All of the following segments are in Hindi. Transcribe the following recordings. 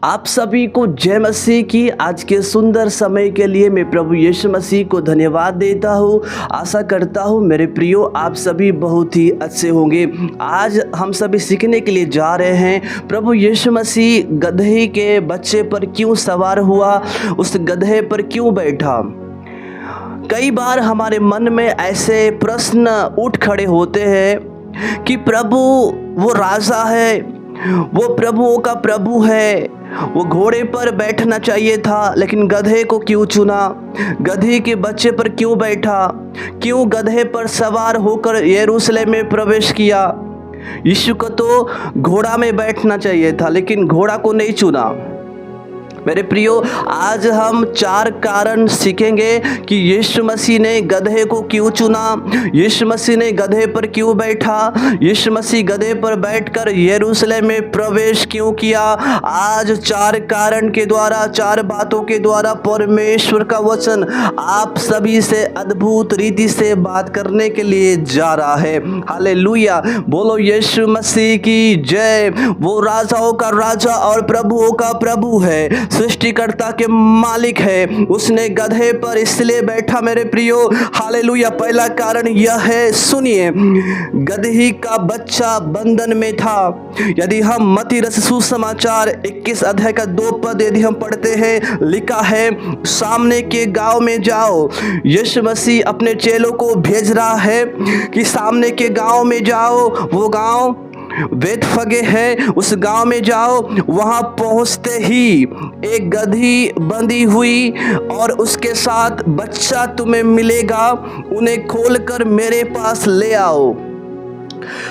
आप सभी को जय मसीह की। आज के सुंदर समय के लिए मैं प्रभु यीशु मसीह को धन्यवाद देता हूँ। आशा करता हूँ मेरे प्रियो आप सभी बहुत ही अच्छे होंगे। आज हम सभी सीखने के लिए जा रहे हैं प्रभु यीशु मसीह गधे के बच्चे पर क्यों सवार हुआ, उस गधे पर क्यों बैठा। कई बार हमारे मन में ऐसे प्रश्न उठ खड़े होते हैं कि प्रभु वो राजा है, वो प्रभुओं का प्रभु है, वो घोड़े पर बैठना चाहिए था लेकिन गधे को क्यों चुना, गधे के बच्चे पर क्यों बैठा, क्यों गधे पर सवार होकर यरूशलेम में प्रवेश किया। यीशु को तो घोड़ा में बैठना चाहिए था लेकिन घोड़ा को नहीं चुना। मेरे प्रियो, आज हम 4 कारण सीखेंगे कि यीशु मसीह ने गधे को क्यों चुना, यीशु मसीह ने गधे पर क्यों बैठा, यीशु मसीह गधे पर बैठकर यरूशलेम में प्रवेश क्यों किया। आज 4 कारण के द्वारा, 4 बातों के द्वारा परमेश्वर का वचन आप सभी से अद्भुत रीति से बात करने के लिए जा रहा है। हालेलुया, बोलो यीशु मसीह की जय। वो राजाओं का राजा और प्रभुओं का प्रभु है, सृष्टिकर्ता के मालिक है। उसने गधे पर इसलिए बैठा मेरे प्रियो। हालेलुया। पहला कारण यह है, सुनिए, गदही का बच्चा बंधन में था। यदि हम मत्ती रचित सुसमाचार 21 अध्याय का 2 पद यदि हम पढ़ते हैं, लिखा है, सामने के गांव में जाओ। यीशु मसीह अपने चेलों को भेज रहा है कि सामने के गांव में जाओ। वो गांव बेतफगे है, उस गांव में जाओ। वहां पहुंचते ही एक गधी बंधी हुई और उसके साथ बच्चा तुम्हें मिलेगा, उन्हें खोलकर मेरे पास ले आओ।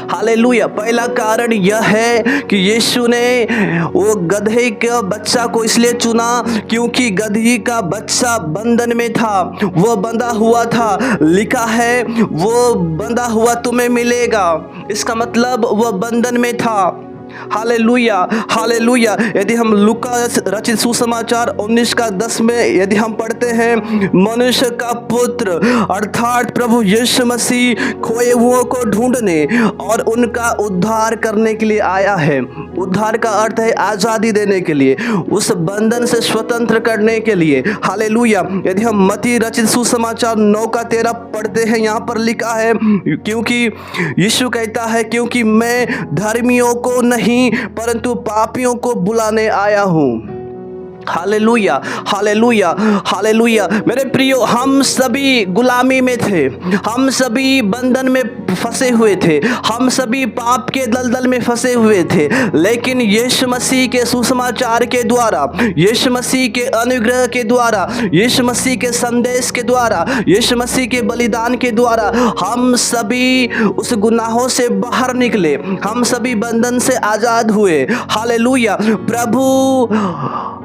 हालेलुया। पहला कारण यह है कि यीशु ने वो गधे के बच्चा को इसलिए चुना क्योंकि गधी का बच्चा बंधन में था, वो बंधा हुआ था। लिखा है, वो बंधा हुआ तुम्हें मिलेगा, इसका मतलब वह बंधन में था। Hallelujah, hallelujah. यदि हम लूका रचित सुसमाचार 19 का 10 में यदि हम पढ़ते हैं, मनुष्य का पुत्र अर्थात प्रभु यीशु मसीह खोए हुओं को ढूंढने और उनका उद्धार करने के लिए आया है। उद्धार का अर्थ है आज़ादी देने के लिए, उस बंधन से स्वतंत्र करने के लिए। हालेलुया। यदि हम मत्ती रचित सुसमाचार 9 का 13 पढ़ते हैं, यहाँ पर लिखा है, क्योंकि यीशु कहता है, क्योंकि मैं धर्मियों को नहीं परंतु पापियों को बुलाने आया हूं। Hallelujah, hallelujah, hallelujah. मेरे प्रियो, हम सभी गुलामी में थे, हम सभी बंधन में फंसे हुए थे, हम सभी पाप के दलदल में फंसे हुए थे। लेकिन यीशु मसीह के सुसमाचार के द्वारा, यीशु मसीह के अनुग्रह के द्वारा, यीशु मसीह के संदेश के द्वारा, यीशु मसीह के बलिदान के द्वारा हम सभी उस गुनाहों से बाहर निकले, हम सभी बंधन से आजाद हुए। हालेलुया। प्रभु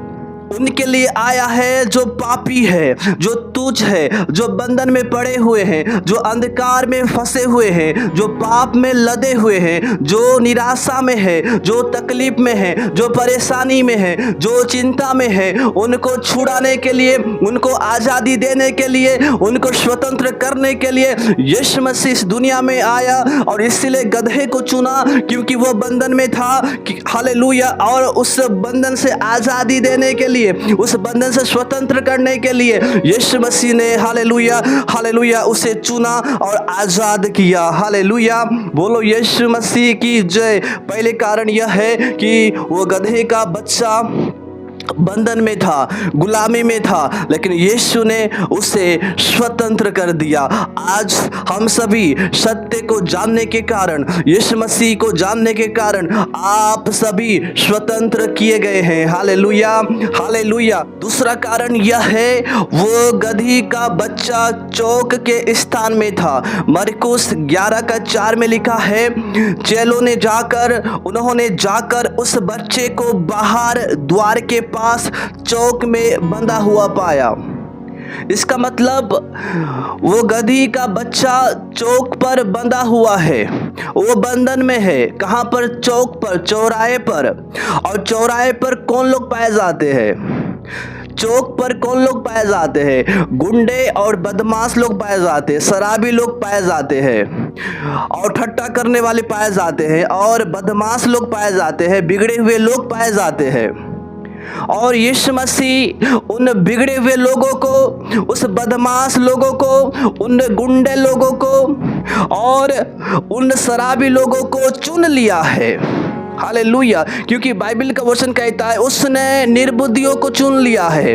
उनके लिए आया है जो पापी है, जो तुच्छ है, जो बंधन में पड़े हुए हैं, जो अंधकार में फंसे हुए हैं, जो पाप में लदे हुए हैं, जो निराशा में है, जो तकलीफ में है, जो परेशानी में है, जो चिंता में है। उनको छुड़ाने के लिए, उनको आज़ादी देने के लिए, उनको स्वतंत्र करने के लिए यीशु मसीह इस दुनिया में आया और इसलिए गधे को चुना क्योंकि वो बंधन में था। हालेलुया। और उस बंधन से आज़ादी देने के लिए, उस बंधन से स्वतंत्र करने के लिए यीशु मसीह ने, हालेलुया, हालेलुया, उसे चुना और आजाद किया। हालेलुया, बोलो यीशु मसीह की जय। पहले कारण यह है कि वो गधे का बच्चा बंधन में था, गुलामी में था, लेकिन यीशु ने उसे स्वतंत्र कर दिया। आज हम सभी सत्य को जानने के कारण, यीशु मसीह को जानने के कारण आप सभी स्वतंत्र किए गए हैं। Hallelujah, hallelujah. दूसरा कारण यह है, वो गधी का बच्चा चौक के स्थान में था। मरकुस 11 का 4 में लिखा है, चेलों ने उन्होंने जाकर उस बच्चे को बाहर द्वार के पास चौक में बंधा हुआ पाया। इसका मतलब वो गधी का बच्चा चौक पर बंधा हुआ है, वो बंधन में है। कहाँ पर? चौक पर, चौराहे पर। और चौराहे पर कौन लोग पाए जाते हैं? चौक पर कौन लोग पाए जाते हैं? गुंडे और बदमाश लोग पाए जाते हैं, शराबी लोग पाए जाते हैं, और ठट्टा करने वाले पाए जाते हैं, और बदमाश लोग पाए जाते हैं, बिगड़े हुए लोग पाए जाते हैं। और यीशु मसीह उन बिगड़े हुए लोगों को, उस बदमाश लोगों को, उन गुंडे लोगों को और उन शराबी लोगों को चुन लिया है। हालेलुया। क्योंकि बाइबल का वचन कहता है उसने निर्बुद्धियों को चुन लिया है।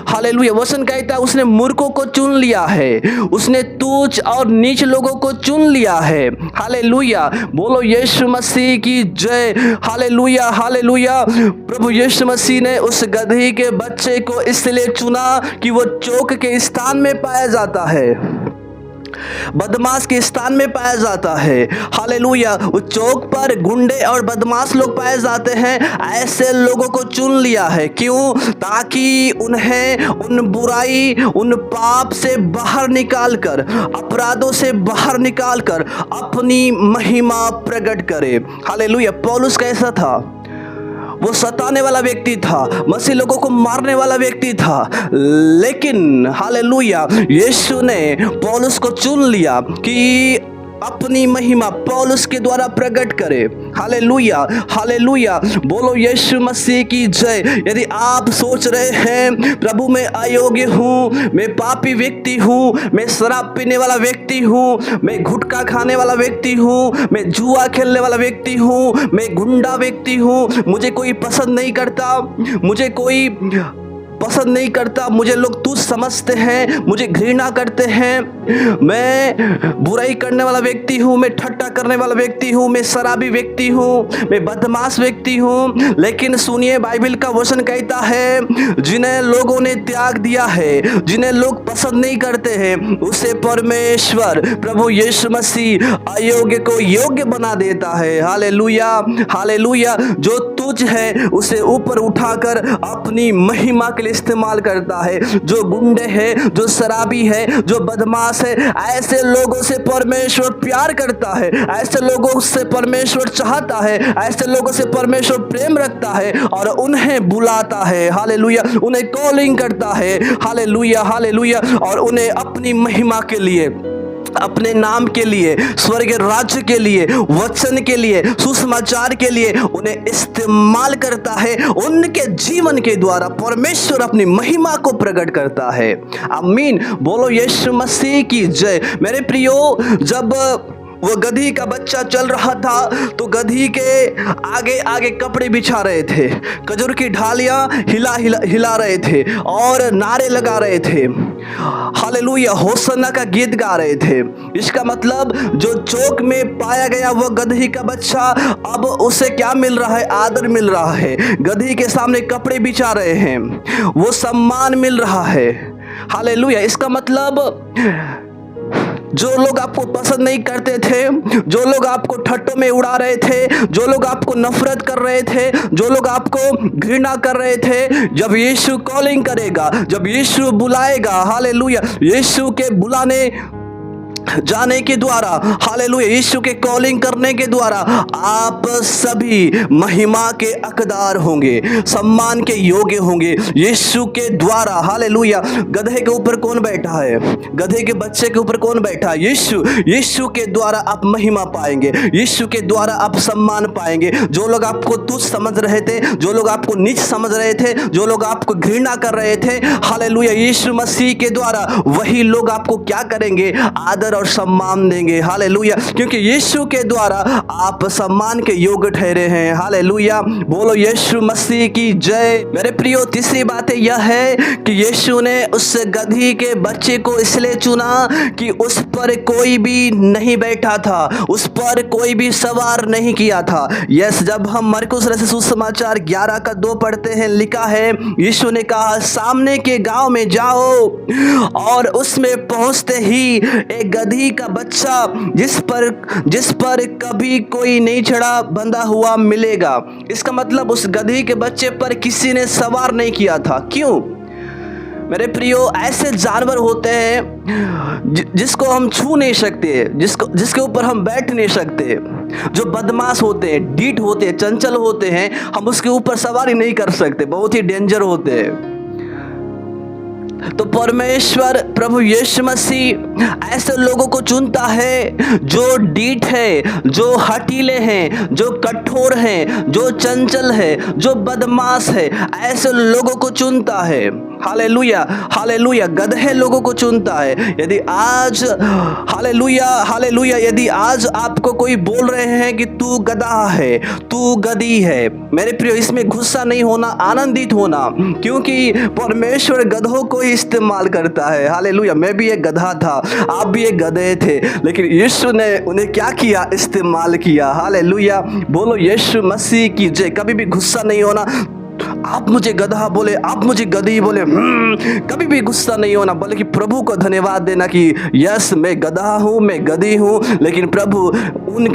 हालेलुया। वचन कहता है उसने मूर्खों को चुन लिया है, उसने तुच्छ और नीच लोगों को चुन लिया है। हालेलुया। बोलो यीशु मसीह की जय। Hallelujah, hallelujah. प्रभु यीशु मसीह ने उस गदही के बच्चे को इसलिए चुना कि वो चौक के स्थान में पाया जाता है, बदमाश के स्थान में पाया जाता है। हालेलुया। उस चौक पर गुंडे और बदमाश लोग पाए जाते हैं, ऐसे लोगों को चुन लिया है। क्यों? ताकि उन्हें उन बुराई, उन पाप से बाहर निकालकर, अपराधों से बाहर निकालकर अपनी महिमा प्रकट करे। हालेलुया। पौलुस कैसा था? वो सताने वाला व्यक्ति था, मसीह लोगों को मारने वाला व्यक्ति था, लेकिन हालेलुया यीशु ने पौलुस को चुन लिया कि अपनी महिमा पौलुस के द्वारा प्रकट करे। Hallelujah, hallelujah. बोलो यीशु मसीह की जय। यदि आप सोच रहे हैं प्रभु मैं अयोग्य हूँ, मैं पापी व्यक्ति हूँ, मैं शराब पीने वाला व्यक्ति हूँ, मैं गुटखा खाने वाला व्यक्ति हूँ, मैं जुआ खेलने वाला व्यक्ति हूँ, मैं गुंडा व्यक्ति हूँ, मुझे कोई पसंद नहीं करता, मुझे कोई पसंद नहीं करता, मुझे लोग तुच्छ समझते हैं, मुझे घृणा करते हैं, मैं बुराई करने वाला व्यक्ति हूँ, मैं ठट्टा करने वाला व्यक्ति हूँ, मैं शराबी व्यक्ति हूँ, मैं बदमाश व्यक्ति हूँ। लेकिन सुनिए, बाइबल का वचन कहता है जिन्हें लोगों ने त्याग दिया है, जिन्हें लोग पसंद नहीं करते हैं, उसे परमेश्वर प्रभु यीशु मसीह अयोग्य को योग्य बना देता है। Hallelujah, hallelujah. जो तुच्छ है उसे ऊपर उठाकर अपनी महिमा के लिए इस्तेमाल करता है। जो गुंडे हैं, जो शराबी है, जो बदमाश है, ऐसे लोगों से परमेश्वर प्यार करता है, ऐसे लोगों से परमेश्वर चाहता है, ऐसे लोगों से परमेश्वर प्रेम रखता है और उन्हें बुलाता है। हालेलुया। उन्हें कॉलिंग करता है। Hallelujah, hallelujah. और उन्हें अपनी महिमा के लिए, अपने नाम के लिए, स्वर्ग राज्य के लिए, वचन के लिए, सुसमाचार के लिए उन्हें इस्तेमाल करता है। उनके जीवन के द्वारा परमेश्वर अपनी महिमा को प्रकट करता है। आमीन। बोलो यीशु मसीह की जय। मेरे प्रियो, जब वो गधी का बच्चा चल रहा था तो गधी के आगे आगे कपड़े बिछा रहे थे, खजूर की ढालियां हिला रहे थे और नारे लगा रहे थे। हालेलुया, होसन्ना का गीत गा रहे थे। इसका मतलब जो चौक में पाया गया वो गधी का बच्चा, अब उसे क्या मिल रहा है? आदर मिल रहा है। गधी के सामने कपड़े बिछा रहे हैं, वो सम्मान मिल रहा है। हालेलुया। इसका मतलब जो लोग आपको पसंद नहीं करते थे, जो लोग आपको ठट्टों में उड़ा रहे थे, जो लोग आपको नफरत कर रहे थे, जो लोग आपको घृणा कर रहे थे, जब यीशु कॉलिंग करेगा, जब यीशु बुलाएगा, हालेलुया, यीशु के बुलाने जाने के द्वारा, हालेलुया, यीशु के कॉलिंग करने के द्वारा आप सभी महिमा के हकदार होंगे, सम्मान के योग्य होंगे यीशु के द्वारा। हालेलुया। गधे के ऊपर कौन बैठा है? गधे के बच्चे के ऊपर कौन बैठा है? यीशु। यीशु के द्वारा आप महिमा पाएंगे, यीशु के द्वारा आप सम्मान पाएंगे। जो लोग आपको तुच्छ समझ रहे थे, जो लोग आपको नीच समझ रहे थे, जो लोग आपको घृणा कर रहे थे, हालेलुया, यीशु मसीह के द्वारा वही लोग आपको क्या करेंगे? आदर और सम्मान देंगे। हालेलुया। क्योंकि यीशु के द्वारा आप सम्मान के योग्य ठहरे हैं। हालेलुया। बोलो यीशु मसीह की जय। मेरे प्रियो, तीसरी बात यह है कि यीशु ने उस गधी के बच्चे को इसलिए चुना कि उस पर कोई भी नहीं बैठा था, उस पर कोई भी सवार नहीं किया था। यस, जब हम मरकुस रचित सुसमाचार 11:2 पढ़ते हैं, लिखा है यीशु ने कहा सामने के गांव में जाओ और उसमें पहुंचते ही एक गधी का बच्चा जिस पर कभी कोई नहीं चढ़ा बंधा हुआ मिलेगा। इसका मतलब उस गधी के बच्चे पर किसी ने सवार नहीं किया था। क्यों? मेरे प्रियो, ऐसे जानवर होते हैं जिसको हम छू नहीं सकते, जिसके ऊपर हम बैठ नहीं सकते, जो बदमाश होते हैं, डीठ होते हैं, चंचल होते हैं, हम उसके ऊपर सवारी नहीं कर सकते, बहुत ही डेंजर होते हैं। तो परमेश्वर प्रभु यीशु मसीह ऐसे लोगों को चुनता है जो डीठ है, जो हठीले हैं, जो कठोर हैं, जो चंचल है, जो बदमाश है, ऐसे लोगों को चुनता है। Hallelujah, hallelujah. गधे लोगों को चुनता है। यदि आज हालेलुया, हालेलुया, यदि आज आपको कोई बोल रहे हैं कि तू गधा है, तू गधी है, मेरे प्रियो, इसमें गुस्सा नहीं होना, आनंदित होना, क्योंकि परमेश्वर गधों को ही इस्तेमाल करता है। हालेलुया। मैं भी एक गधा था, आप भी एक गधे थे, लेकिन यीशु ने उन्हें क्या किया? इस्तेमाल किया। हालेलुया। बोलो यीशु मसीह की जय। कभी भी गुस्सा नहीं होना। आप मुझे गधा बोले, आप मुझे गधी बोले, कभी भी गुस्सा नहीं होना, बल्कि प्रभु को धन्यवाद देना कि यस, मैं गधा हूँ, मैं गधी हूँ, लेकिन प्रभु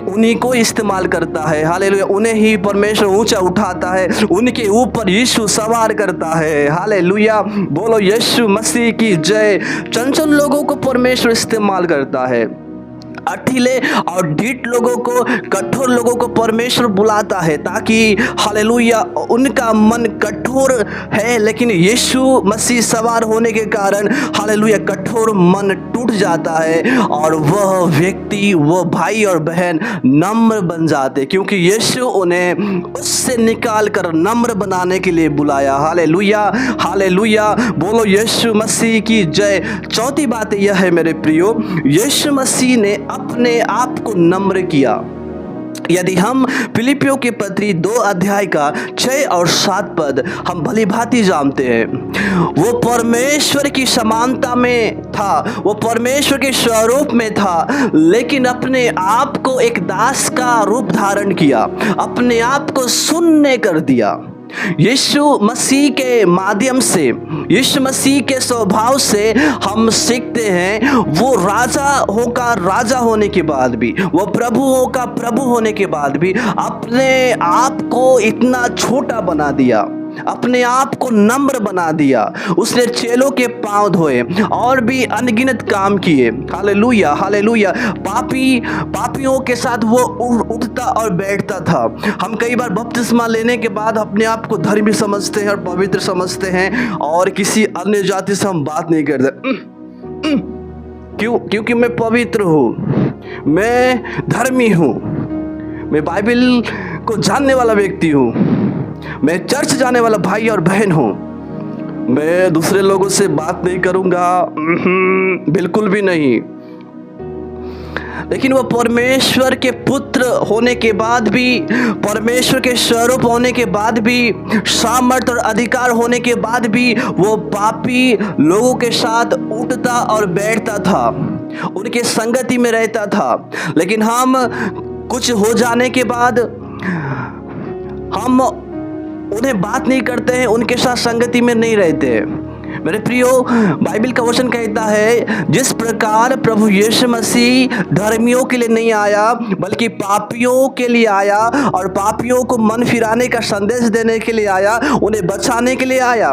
उन्हीं को इस्तेमाल करता है। हालेलुया। उन्हें ही परमेश्वर ऊंचा उठाता है, उनके ऊपर यीशु सवार करता है। हालेलुया। बोलो यीशु मसीह की जय। चंचल लोगों को परमेश्वर इस्तेमाल करता है, अठीले और ढीठ लोगों को, कठोर लोगों को परमेश्वर बुलाता है, ताकि हालेलुया उनका मन कठोर है, लेकिन यीशु मसीह सवार होने के कारण हालेलुया कठोर मन टूट जाता है और वह व्यक्ति, वह भाई और बहन नम्र बन जाते, क्योंकि यीशु उन्हें उससे निकाल कर नम्र बनाने के लिए बुलाया। Hallelujah, hallelujah. बोलो यीशु मसीह की जय। चौथी बात यह है मेरे प्रियो, यीशु मसीह ने अपने आप को नम्र किया। यदि हम फिलिपियों की पत्री 2 अध्याय का 6 और 7 पद हम भली भांति जानते हैं, वो परमेश्वर की समानता में था, वो परमेश्वर के स्वरूप में था, लेकिन अपने आप को एक दास का रूप धारण किया, अपने आप को शून्य कर दिया। यीशु मसीह के माध्यम से, यीशु मसीह के स्वभाव से हम सीखते हैं, वो राजा होकर राजा होने के बाद भी, वो प्रभु होकर प्रभु होने के बाद भी अपने आप को इतना छोटा बना दिया, अपने आप को नम्र बना दिया। उसने चेलों के पांव धोए और भी अनगिनत काम किए। Hallelujah, hallelujah. पापियों के साथ वो उठता और बैठता था। हम कई बार बपतिस्मा लेने के बाद अपने आप को धर्मी समझते हैं और पवित्र समझते हैं और किसी अन्य जाति से हम बात नहीं करते। क्योंकि मैं पवित्र हूँ, मैं धर्मी हूँ, मैं बाइबल को जानने वाला व्यक्ति हूँ, मैं चर्च जाने वाला भाई और बहन हूँ, मैं दूसरे लोगों से बात नहीं करूँगा, बिल्कुल भी नहीं। लेकिन वह परमेश्वर के पुत्र होने के बाद भी, परमेश्वर के स्वरूप होने के बाद भी, सामर्थ और अधिकार होने के बाद भी वो पापी लोगों के साथ उठता और बैठता था, उनके संगति में रहता था। लेकिन हम कुछ हो जाने के बाद हम उन्हें बात नहीं करते हैं, उनके साथ संगति में नहीं रहते। मेरे प्रियो, बाइबल का वचन कहता है, जिस प्रकार प्रभु यीशु मसीह धर्मियों के लिए नहीं आया बल्कि पापियों के लिए आया, और पापियों को मन फिराने का संदेश देने के लिए आया, उन्हें बचाने के लिए आया,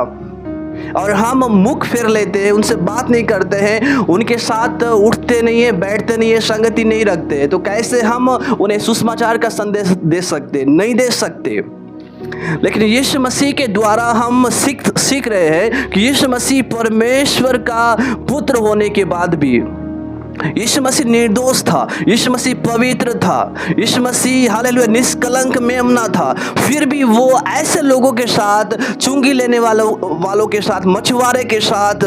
और हम मुख फेर लेते हैं, उनसे बात नहीं करते हैं, उनके साथ उठते नहीं है, बैठते नहीं है, संगति नहीं रखते हैं, तो कैसे हम उन्हें सुसमाचार का संदेश दे सकते? नहीं दे सकते। लेकिन यीशु मसीह के द्वारा हम सीख रहे हैं कि यीशु मसीह परमेश्वर का पुत्र होने के बाद भी यीशु मसीह निर्दोष था, यीशु मसीह पवित्र था, यीशु मसीह हालेलुया निष्कलंक मेमना था, फिर भी वो ऐसे लोगों के साथ, चुंगी लेने वालों के साथ, मछुआरे के साथ,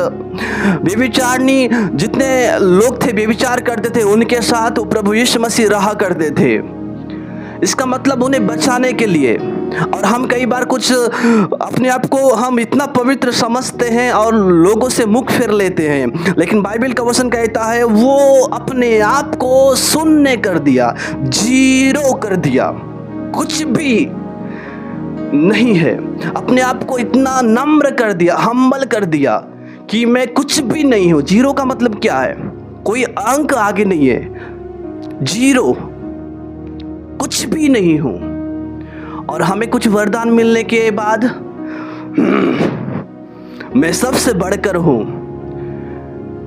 व्यभिचारिणी जितने लोग थे व्यभिचार करते थे उनके साथ प्रभु यीशु मसीह रहा करते थे। इसका मतलब उन्हें बचाने के लिए। और हम कई बार कुछ अपने आप को हम इतना पवित्र समझते हैं और लोगों से मुख फेर लेते हैं, लेकिन बाइबल का वचन कहता है वो अपने आप को शून्य कर दिया, जीरो कर दिया, कुछ भी नहीं है, अपने आप को इतना नम्र कर दिया, हम्बल कर दिया कि मैं कुछ भी नहीं हूं। जीरो का मतलब क्या है? कोई अंक आगे नहीं है, जीरो, कुछ भी नहीं हूं। और हमें कुछ वरदान मिलने के बाद मैं सबसे बढ़कर हूं,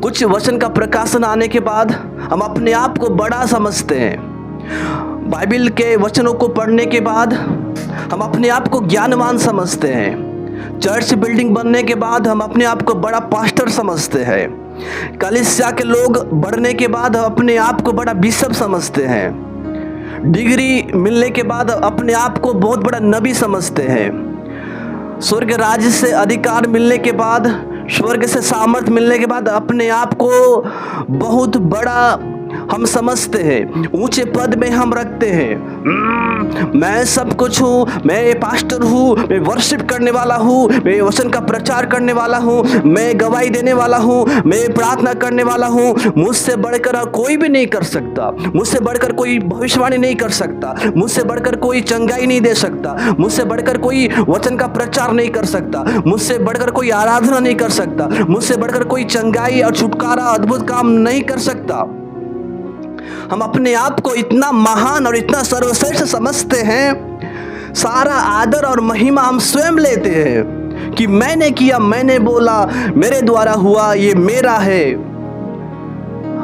कुछ वचन का प्रकाशन आने के बाद हम अपने आप को बड़ा समझते हैं, बाइबल के वचनों को पढ़ने के बाद हम अपने आप को ज्ञानवान समझते हैं, चर्च बिल्डिंग बनने के बाद हम अपने आप को बड़ा पास्टर समझते हैं। कलीसिया के लोग बढ़ने के बाद अपने आप को बड़ा बिशप समझते हैं। डिग्री मिलने के बाद अपने आप को बहुत बड़ा नबी समझते हैं। स्वर्ग राज्य से अधिकार मिलने के बाद, स्वर्ग से सामर्थ मिलने के बाद अपने आप को बहुत बड़ा हम समझते हैं, ऊंचे पद में हम रखते हैं। मैं सब कुछ हूँ, मैं पास्टर हूँ, मैं वर्शिप करने वाला हूँ, मैं वचन का प्रचार करने वाला हूँ, मैं गवाही देने वाला हूँ, मैं प्रार्थना करने वाला हूँ। मुझसे बढ़कर कोई भी नहीं कर सकता, मुझसे बढ़कर कोई भविष्यवाणी नहीं कर सकता, मुझसे बढ़कर कोई चंगाई नहीं दे सकता, मुझसे बढ़कर कोई वचन का प्रचार नहीं कर सकता, मुझसे बढ़कर कोई आराधना नहीं कर सकता, मुझसे बढ़कर कोई चंगाई और छुटकारा अद्भुत काम नहीं कर सकता। हम अपने आप को इतना महान और इतना सर्वश्रेष्ठ समझते हैं, सारा आदर और महिमा हम स्वयं लेते हैं कि मैंने किया, मैंने बोला, मेरे द्वारा हुआ, ये मेरा है।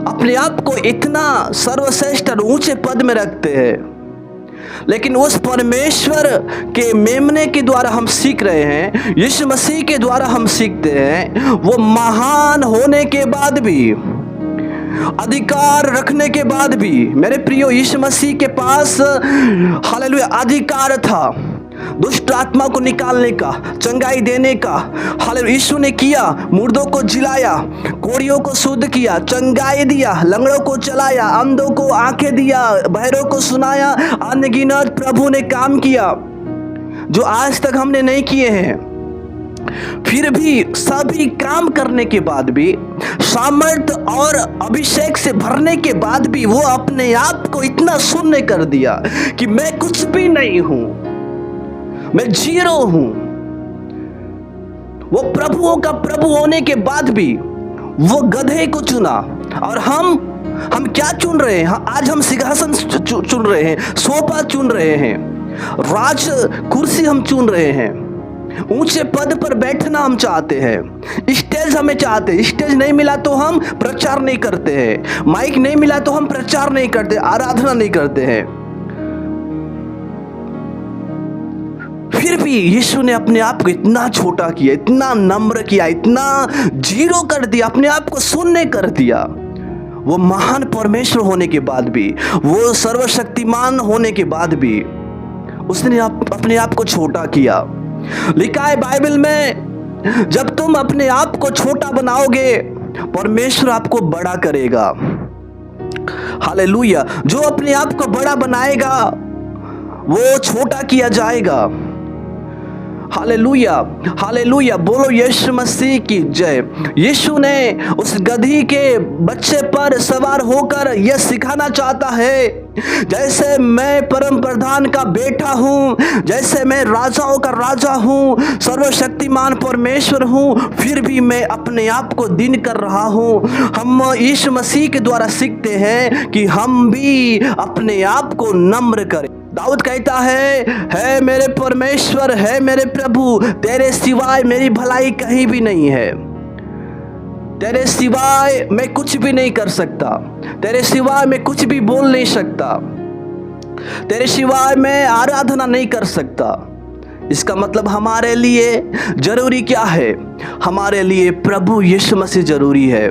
अपने आप को इतना सर्वश्रेष्ठ और ऊंचे पद में रखते हैं। लेकिन उस परमेश्वर के मेमने के द्वारा हम सीख रहे हैं, यीशु मसीह के द्वारा हम सीखते हैं, वो महान होने के बाद भी, अधिकार रखने के बाद भी, मेरे प्रियो, यीशु मसीह के पास हालेलुया अधिकार था दुष्ट आत्मा को निकालने का, चंगाई देने का। हालेलुया, यीशु ने किया, मुर्दों को जिलाया, कोढ़ियों को शुद्ध किया, चंगाई दिया, लंगड़ों को चलाया, अंधों को आंखें दिया, बहरों को सुनाया। अनगिनत प्रभु ने काम किया जो आज तक हमने नहीं किए हैं। फिर भी सभी काम करने के बाद भी, सामर्थ और अभिषेक से भरने के बाद भी, वो अपने आप को इतना शून्य कर दिया कि मैं कुछ भी नहीं हूं, मैं जीरो हूं। वो प्रभुओं का प्रभु होने के बाद भी वो गधे को चुना। और हम क्या चुन रहे हैं? आज हम सिंहासन चुन रहे हैं, सोफा चुन रहे हैं, राज कुर्सी हम चुन रहे हैं, ऊंचे पद पर बैठना हम चाहते हैं, स्टेज हमें चाहते हैं। स्टेज नहीं मिला तो हम प्रचार नहीं करते हैं, माइक नहीं मिला तो हम प्रचार नहीं करते, आराधना नहीं करते हैं। फिर भी यीशु ने अपने आप को इतना छोटा किया, इतना नम्र किया, इतना जीरो कर दिया, अपने आप को शून्य कर दिया। वो महान परमेश्वर होने के बाद भी, वो सर्वशक्तिमान होने के बाद भी उसने अपने आप को छोटा किया। लिखा है बाइबल में, जब तुम अपने आप को छोटा बनाओगे, परमेश्वर आपको बड़ा करेगा। हालेलुया। जो अपने आप को बड़ा बनाएगा वो छोटा किया जाएगा। Hallelujah, hallelujah. बोलो यीशु मसीह की जय। यीशु ने उस गधी के बच्चे पर सवार होकर यह सिखाना चाहता है, जैसे मैं परम प्रधान का बेटा हूँ, जैसे मैं राजाओं का राजा हूँ, सर्वशक्तिमान परमेश्वर हूँ, फिर भी मैं अपने आप को दीन कर रहा हूँ। हम यीशु मसीह के द्वारा सीखते हैं कि हम भी अपने आप को नम्र करें। दाऊद कहता है मेरे परमेश्वर, है मेरे प्रभु, तेरे सिवाय मेरी भलाई कहीं भी नहीं है। तेरे सिवाय मैं कुछ भी नहीं कर सकता, तेरे सिवाय मैं कुछ भी बोल नहीं सकता, तेरे सिवाय मैं आराधना नहीं कर सकता। इसका मतलब हमारे लिए जरूरी क्या है? हमारे लिए प्रभु यीशु मसीह जरूरी है।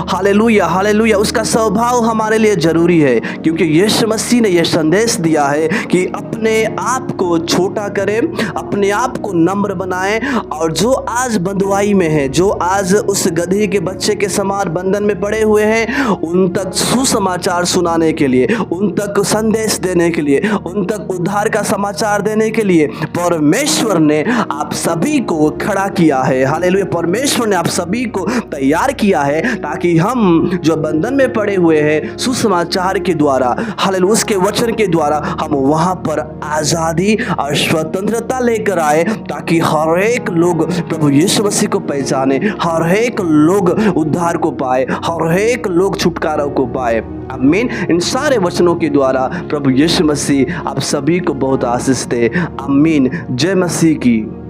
Hallelujah, hallelujah. उसका स्वभाव हमारे लिए जरूरी है, क्योंकि यीशु मसीह ने यह संदेश दिया है कि अपने आप को छोटा करें, अपने आप को नम्र बनाएं, और जो आज बंधुआई में है, जो आज उस गधी के बच्चे के समान बंधन में पड़े हुए हैं, उन तक सुसमाचार सुनाने के लिए, उन तक संदेश देने के लिए, उन तक उद्धार का समाचार देने के लिए परमेश्वर ने आप सभी को खड़ा किया है। हालेलुया। परमेश्वर ने आप सभी को तैयार किया है ताकि हम जो बंधन में पड़े हुए हैं, सुसमाचार के द्वारा, हालेलुया, उसके वचन के द्वारा हम वहां पर आजादी और स्वतंत्रता लेकर आए, ताकि हर एक लोग प्रभु यीशु मसीह को पहचाने, हर एक लोग उद्धार को पाए, हर एक लोग छुटकारा को पाए। आमीन। इन सारे वचनों के द्वारा प्रभु यीशु मसीह आप सभी को बहुत आशीष दे। आमीन। जय मसीह की।